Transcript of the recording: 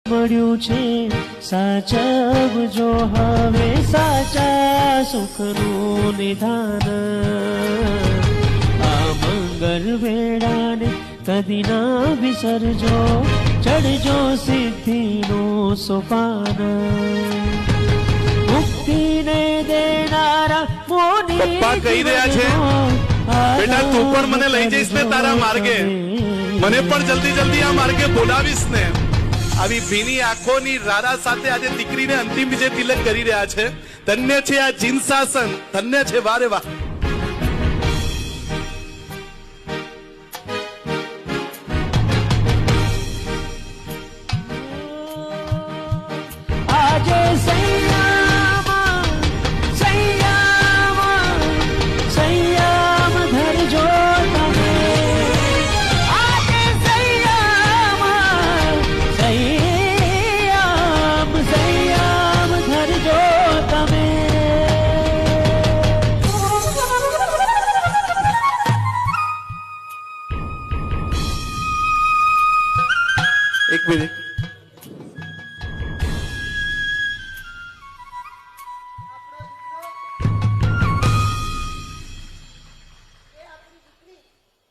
મળ્યું છે સાચવજો હવે સાચા સુખનું નિધાન આ મંગળ વેળાને કદી ના વિસરજો ચડજો સિદ્ધિનું સોપાન મુક્તિને દેનારા મોની પપ્પા કહી રહ્યા છે બેટા તું પણ મને લઈ જઈશ ને તારા માર્ગે મને પણ જલ્દી જલ્દી આ માર્ગે બોલાવીશ ને આવી ભીની આંખોની રારા સાથે આજે દીકરીને અંતિમ વિજય તિલક કરી રહ્યા છે ધન્ય છે આ જીન શાસન ધન્ય છે વારે વાહ આજે સંયમ ધરજો તમે આજે સંયમ ધરજો તમે એક મિનિટ